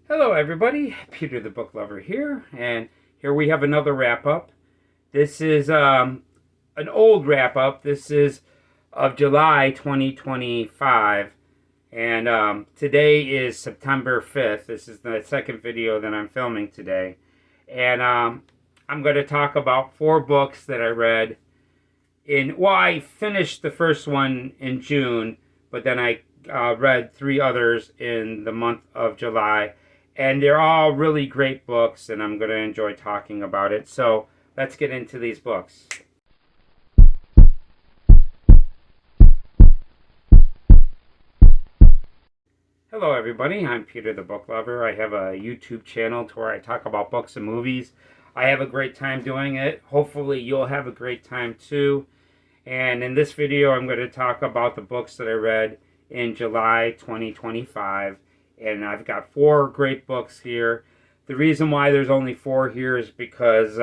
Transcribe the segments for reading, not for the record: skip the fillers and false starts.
Hello everybody, Peter the Book Lover here, and here we have another wrap-up. This is an old wrap-up. This is of July 2025, and today is September 5th. This is the second video that I'm filming today, and I'm going to talk about 4 books that I read I finished the first one in June, but then I read 3 others in the month of July. And they're all really great books, and I'm going to enjoy talking about it. So let's get into these books. Hello everybody, I'm Peter the Book Lover. I have a YouTube channel to where I talk about books and movies. I have a great time doing it. Hopefully you'll have a great time too. And in this video I'm going to talk about the books that I read in July 2025. And I've got 4 great books here. The reason why there's only 4 here is because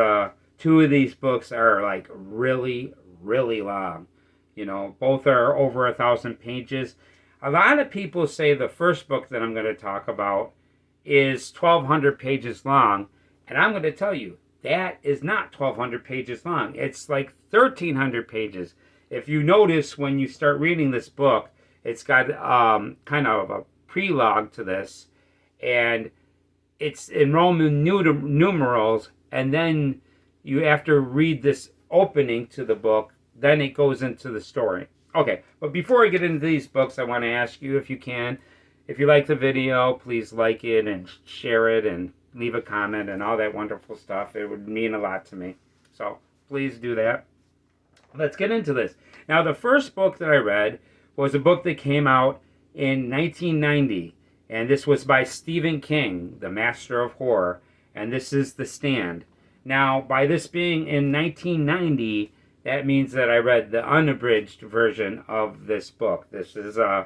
2 of these books are like really long. You know, both are over 1,000 pages. A lot of people say the first book that I'm going to talk about is 1,200 pages long. And I'm going to tell you, that is not 1,200 pages long. It's like 1,300 pages. If you notice when you start reading this book, it's got kind of a prelogue to this, and it's in Roman numerals, and then you have to read this opening to the book, then it goes into the story. Okay, but before I get into these books, I want to ask you, if you like the video, please like it and share it and leave a comment and all that wonderful stuff. It would mean a lot to me, so please do that. Let's get into this. Now, the first book that I read was a book that came out in 1990, and this was by Stephen King, the master of horror, and this is The Stand. Now, by this being in 1990, that means that I read the unabridged version of this book. This is the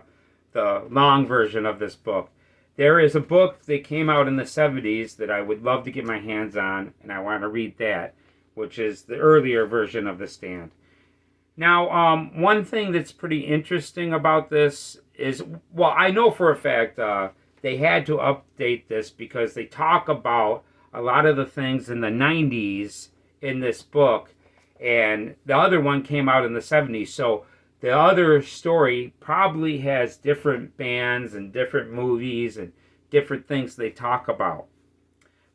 long version of this book. There is a book that came out in the 70s that I would love to get my hands on, and I want to read that, which is the earlier version of The Stand. Now, one thing that's pretty interesting about this is, well, I know for a fact they had to update this because they talk about a lot of the things in the 90s in this book, and the other one came out in the 70s. So the other story probably has different bands and different movies and different things they talk about.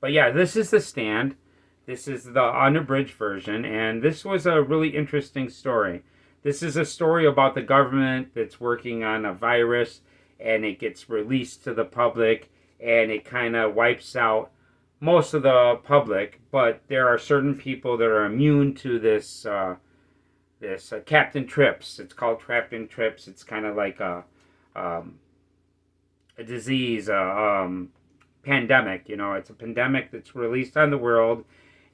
But yeah, this is The Stand. This is the unabridged version, and this was a really interesting story. This is a story about the government that's working on a virus, and it gets released to the public, and it kind of wipes out most of the public, but there are certain people that are immune to this Captain Trips. It's called Captain Trips. It's kind of like a disease, pandemic. You know, it's a pandemic that's released on the world,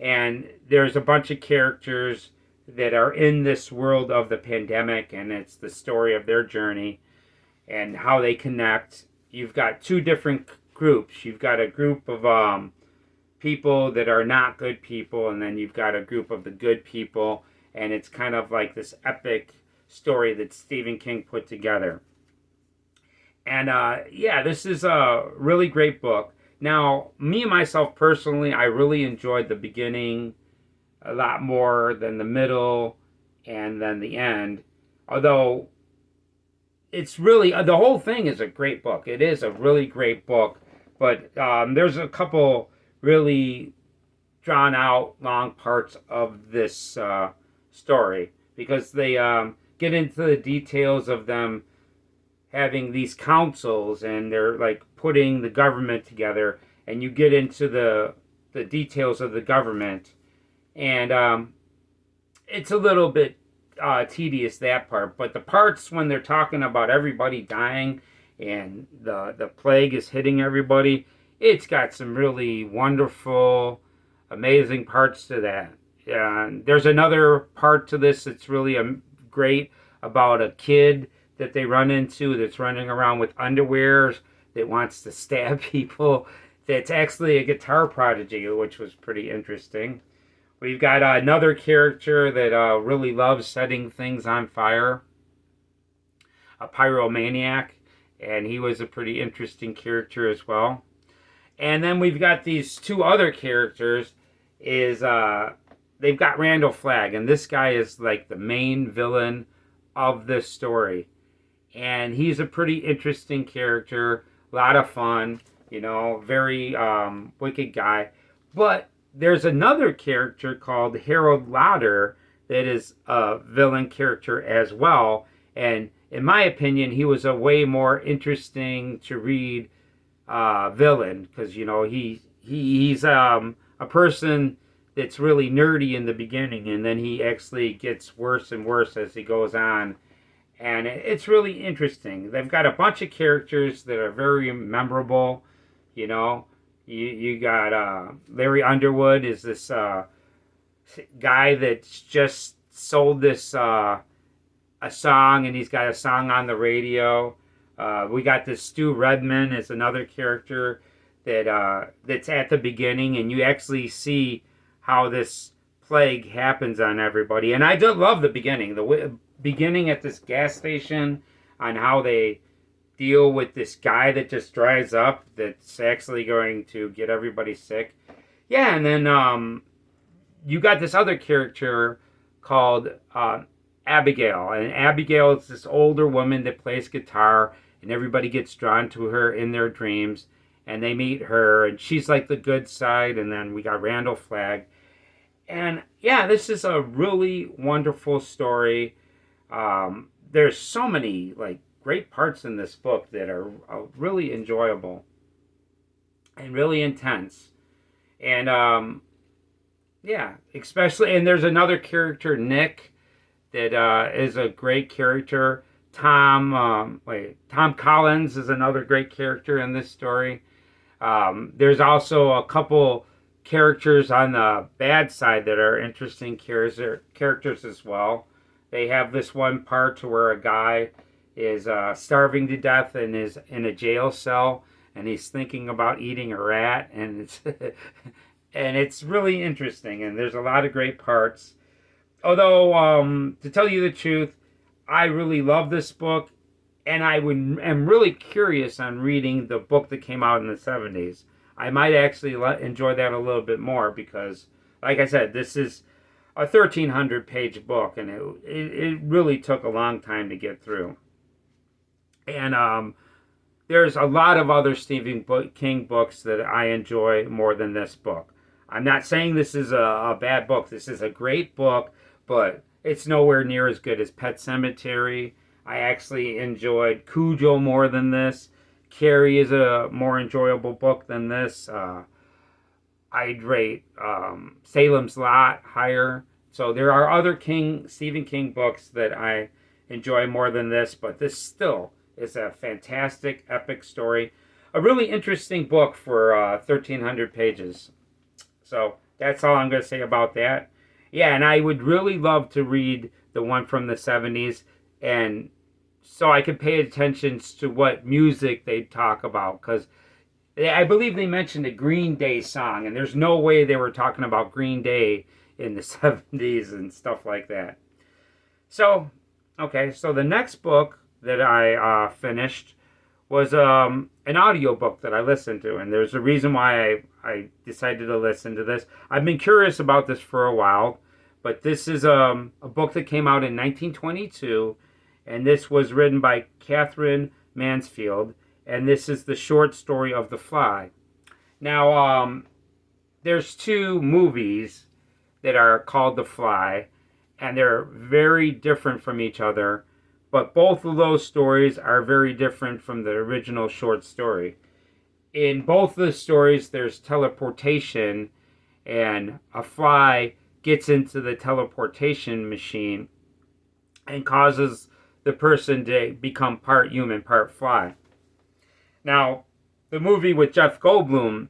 and there's a bunch of characters that are in this world of the pandemic, and it's the story of their journey and how they connect. You've got 2 different groups. You've got a group of people that are not good people, and then you've got a group of the good people, and it's kind of like this epic story that Stephen King put together. And yeah, this is a really great book. Now, me myself personally, I really enjoyed the beginning a lot more than the middle and then the end. Although it's really, the whole thing is a great book. It is a really great book. But there's a couple really drawn out long parts of this story, because they get into the details of them having these councils, and they're like putting the government together, and you get into the details of the government, and it's a little bit tedious, that part. But the parts when they're talking about everybody dying and the plague is hitting everybody, it's got some really wonderful, amazing parts to that. There's another part to this that's really great, about a kid that they run into that's running around with underwear that wants to stab people. That's actually a guitar prodigy, which was pretty interesting. We've got another character that really loves setting things on fire, a pyromaniac, and he was a pretty interesting character as well. And then we've got these two other characters. Is they've got Randall Flagg, and this guy is like the main villain of this story. And he's a pretty interesting character, a lot of fun, very wicked guy. But there's another character called Harold Lauder that is a villain character as well. And in my opinion, he was a way more interesting to read villain because he's a person that's really nerdy in the beginning, and then he actually gets worse and worse as he goes on. And it's really interesting. They've got a bunch of characters that are very memorable. You got Larry Underwood is this guy that's just sold this a song, and he's got a song on the radio. We got this Stu Redman is another character that's at the beginning, and you actually see how this plague happens on everybody. And I do love the beginning. The beginning at this gas station on how they deal with this guy that just dries up that's actually going to get everybody sick. Yeah, and then you got this other character called Abigail. And Abigail is this older woman that plays guitar, and everybody gets drawn to her in their dreams. And they meet her, and she's like the good side. And then we got Randall Flagg. And yeah, this is a really wonderful story. There's so many great parts in this book that are really enjoyable and really intense. And yeah, especially, and there's another character, Nick, that is a great character. Tom Collins is another great character in this story. There's also a couple characters on the bad side that are interesting characters as well. They have this one part to where a guy is starving to death and is in a jail cell, and he's thinking about eating a rat, and it's and it's really interesting, and there's a lot of great parts. Although, to tell you the truth, I really love this book, and am really curious on reading the book that came out in the 70s. I might actually enjoy that a little bit more because, like I said, this is a 1,300-page book, and it really took a long time to get through. And there's a lot of other Stephen King books that I enjoy more than this book. I'm not saying this is a bad book. This is a great book, but it's nowhere near as good as Pet Sematary. I actually enjoyed Cujo more than this. Carrie is a more enjoyable book than this. I'd rate Salem's Lot higher. So there are other Stephen King books that I enjoy more than this, but this still is a fantastic, epic story. A really interesting book for 1,300 pages. So that's all I'm going to say about that. Yeah, and I would really love to read the one from the 70s, and so I could pay attention to what music they talk about, because I believe they mentioned a Green Day song, and there's no way they were talking about Green Day in the 70s and stuff like that. So, okay, so the next book that I finished was an audiobook that I listened to, and there's a reason why I decided to listen to this. I've been curious about this for a while, but this is a book that came out in 1922, and this was written by Catherine Mansfield, and this is the short story of The Fly. Now, there's two movies that are called The Fly, and they're very different from each other, but both of those stories are very different from the original short story. In both of the stories, there's teleportation, and a fly gets into the teleportation machine and causes the person to become part human, part fly. Now, the movie with Jeff Goldblum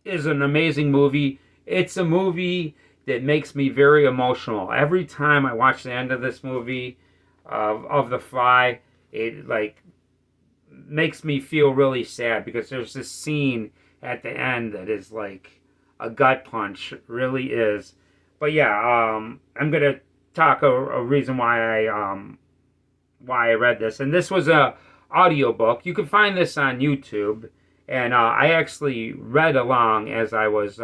is an amazing movie. It's a movie that makes me very emotional. Every time I watch the end of this movie, of The Fly, it makes me feel really sad, because there's this scene at the end that is like a gut punch, really is. But yeah, I'm gonna talk a reason why I read this, and this was a audiobook. You can find this on YouTube, And I actually read along as I was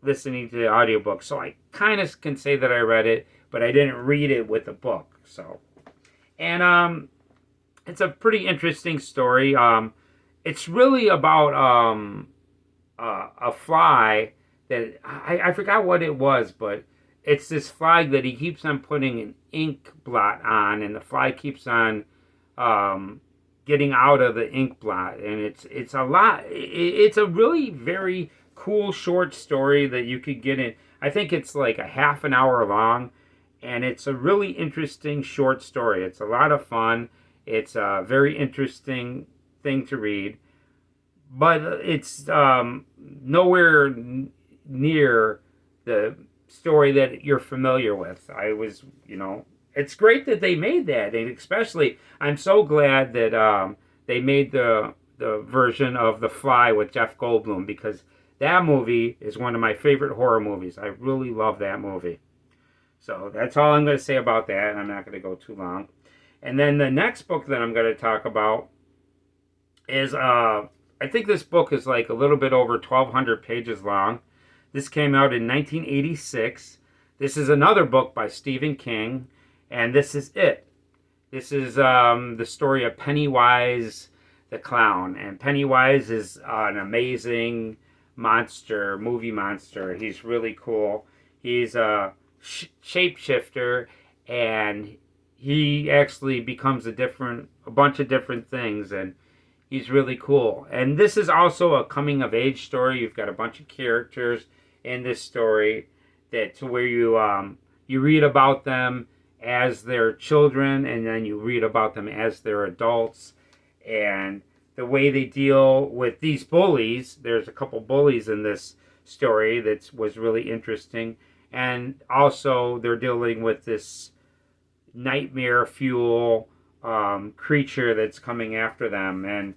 listening to the audiobook. So I kind of can say that I read it, but I didn't read it with the book. So, and it's a pretty interesting story. It's really about a fly that I forgot what it was, but it's this fly that he keeps on putting an ink blot on, and the fly keeps on getting out of the ink blot, and it's a lot. It's a really very cool short story that you could get in. I think it's like a half an hour long, and it's a really interesting short story. It's a lot of fun. It's a very interesting thing to read, but it's nowhere near the story that you're familiar with. It's great that they made that, and especially I'm so glad that they made the version of The Fly with Jeff Goldblum, because that movie is one of my favorite horror movies. I really love that movie. So that's all I'm going to say about that. I'm not going to go too long. And then the next book that I'm going to talk about is I think this book is like a little bit over 1,200 pages long. This came out in 1986. This is another book by Stephen King, and this is it. This is the story of Pennywise the Clown. And Pennywise is an amazing monster, movie monster. He's really cool. He's a shapeshifter, and he actually becomes a bunch of different things, and he's really cool. And this is also a coming of age story. You've got a bunch of characters in this story that to where you read about them as their children, and then you read about them as their adults, and the way they deal with these bullies. There's a couple bullies in this story that was really interesting, and also they're dealing with this nightmare fuel creature that's coming after them. And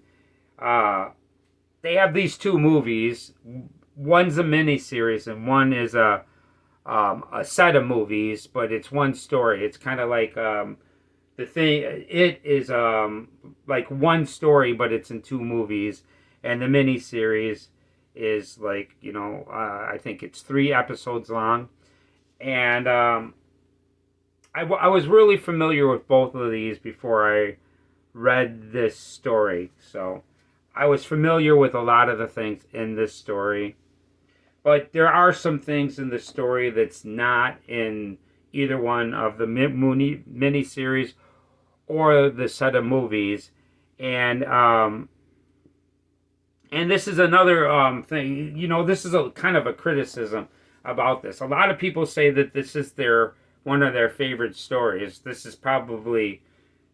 they have these two movies. One's a miniseries, and one is a set of movies, but it's one story. It's kind of like the thing. It is like one story, but it's in two movies, and the miniseries is like I think it's 3 episodes long, and I was really familiar with both of these before I read this story, so I was familiar with a lot of the things in this story. But there are some things in the story that's not in either one of the mini-series or the set of movies. And this is another thing. This is a kind of a criticism about this. A lot of people say that this is one of their favorite stories. This is probably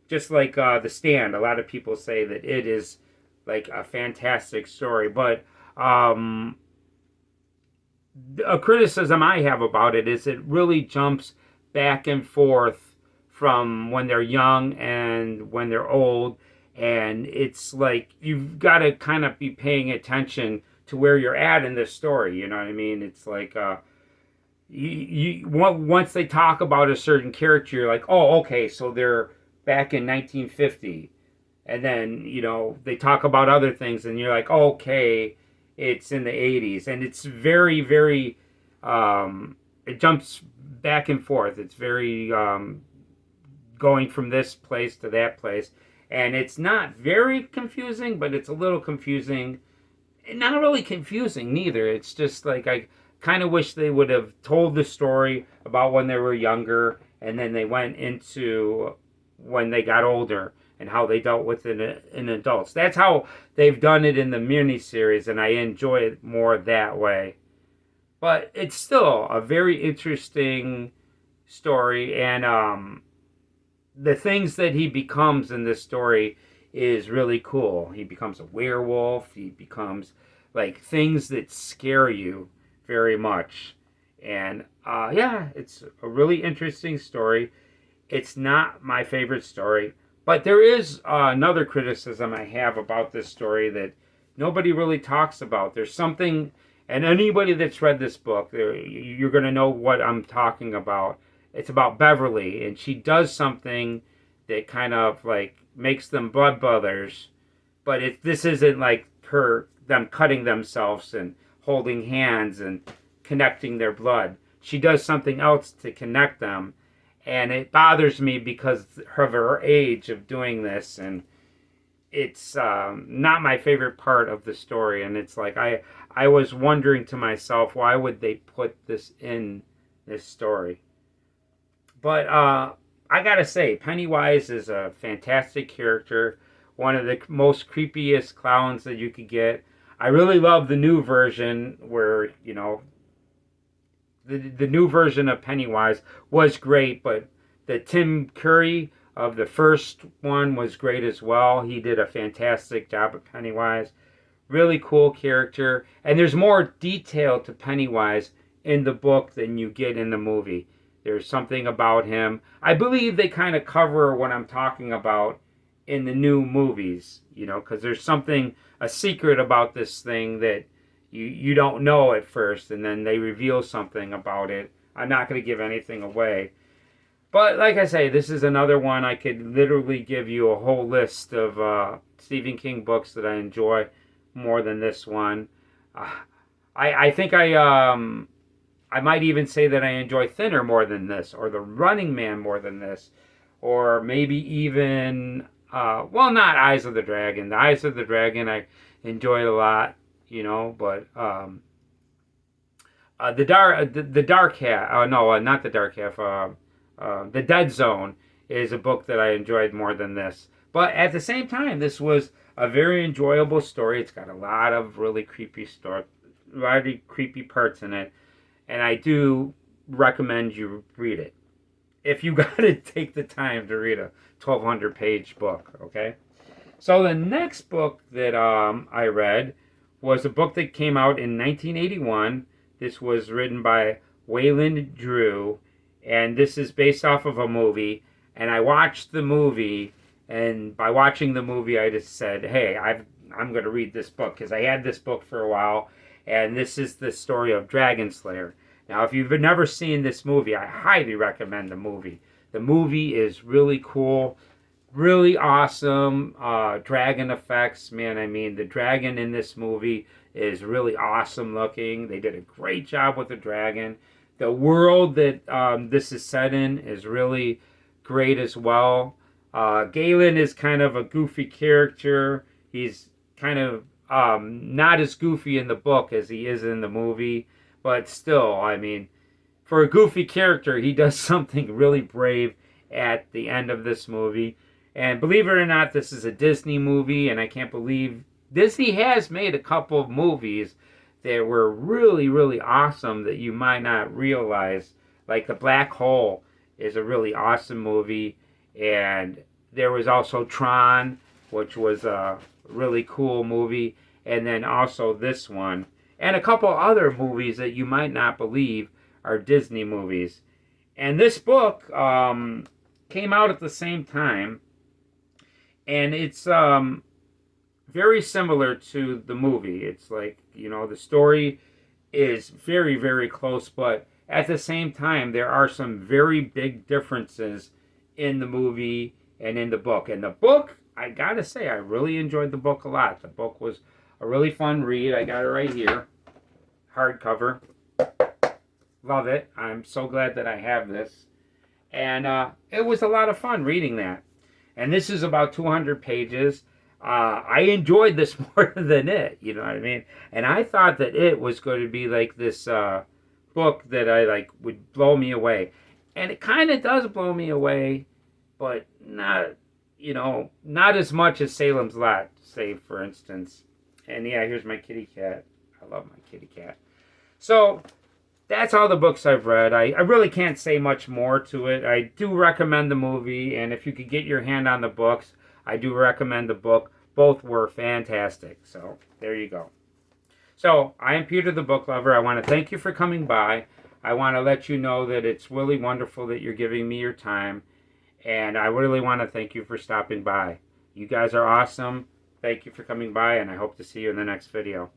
just like The Stand. A lot of people say that it is like a fantastic story. But a criticism I have about it is it really jumps back and forth from when they're young and when they're old, and it's like you've got to kind of be paying attention to where you're at in this story. You know what I mean? It's like once they talk about a certain character, you're like, oh, okay, so they're back in 1950, and then they talk about other things, and you're like, oh, okay, it's in the 80s, and it's very, very, it jumps back and forth. It's very going from this place to that place, and it's not very confusing, but it's a little confusing. Not really confusing neither. It's just like I kind of wish they would have told the story about when they were younger, and then they went into when they got older and how they dealt with it in adults. That's how they've done it in the miniseries, and I enjoy it more that way. But it's still a very interesting story, and the things that he becomes in this story is really cool. He becomes a werewolf. He becomes like things that scare you very much. And it's a really interesting story. It's not my favorite story, but there is another criticism I have about this story that nobody really talks about. There's something, and anybody that's read this book, you're going to know what I'm talking about. It's about Beverly, and she does something that kind of like makes them blood brothers, but this isn't like them cutting themselves and holding hands and connecting their blood. She does something else to connect them, and it bothers me because of her age of doing this, and it's not my favorite part of the story. And it's like I was wondering to myself, why would they put this in this story? But I gotta say, Pennywise is a fantastic character, one of the most creepiest clowns that you could get. I really love the new version where, you know, the new version of Pennywise was great, but the Tim Curry of the first one was great as well. He did a fantastic job at Pennywise. Really cool character. And there's more detail to Pennywise in the book than you get in the movie. There's something about him. I believe they kind of cover what I'm talking about in the new movies, you know, because there's something, a secret about this thing that you don't know at first, and then they reveal something about it. I'm not going to give anything away. But like I say, this is another one. I could literally give you a whole list of Stephen King books that I enjoy more than this one. I think I might even say that I enjoy Thinner more than this, or The Running Man more than this, or maybe even, well, not Eyes of the Dragon. The Eyes of the Dragon I enjoyed a lot, you know, but the Dark Half, no, not the Dark Half, The Dead Zone is a book that I enjoyed more than this. But at the same time, this was a very enjoyable story. It's got a lot of really creepy parts in it, and I do recommend you read it if you got to take the time to read a 1,200-page book. Okay, so the next book that I read was a book that came out in 1981. This was written by Wayland Drew, and this is based off of a movie. And I watched the movie, and by watching the movie, I just said, hey, I'm going to read this book, because I had this book for a while, and this is the story of Dragon Slayer. Now, if you've never seen this movie, I highly recommend the movie. The movie is really cool, really awesome dragon effects. Man, I mean, the dragon in this movie is really awesome looking. They did a great job with the dragon. The world that this is set in is really great as well. Galen is kind of a goofy character. He's kind of not as goofy in the book as he is in the movie, but still, I mean, for a goofy character, he does something really brave at the end of this movie. And believe it or not, this is a Disney movie, and I can't believe Disney has made a couple of movies that were really, really awesome that you might not realize. Like The Black Hole is a really awesome movie, and there was also Tron, which was a really cool movie, and then also this one, and a couple other movies that you might not believe are Disney movies. And this book came out at the same time, and it's very similar to the movie. It's like, you know, the story is very, very close, but at the same time, there are some very big differences in the movie and in the book. And the book, I gotta say, I really enjoyed the book a lot. The book was a really fun read. I got it right here, hardcover. Love it. I'm so glad that I have this. And it was a lot of fun reading that. And this is about 200 pages. I enjoyed this more than it, you know what I mean? And I thought that it was going to be like this book that I like would blow me away. And it kind of does blow me away, but not, you know, not as much as Salem's Lot, say, for instance. And yeah, here's my kitty cat. I love my kitty cat. So that's all the books I've read. I really can't say much more to it. I do recommend the movie, and if you could get your hand on the books, I do recommend the book. Both were fantastic. So there you go. So I am Peter the Book Lover. I want to thank you for coming by. I want to let you know that it's really wonderful that you're giving me your time, and I really want to thank you for stopping by. You guys are awesome. Thank you for coming by, and I hope to see you in the next video.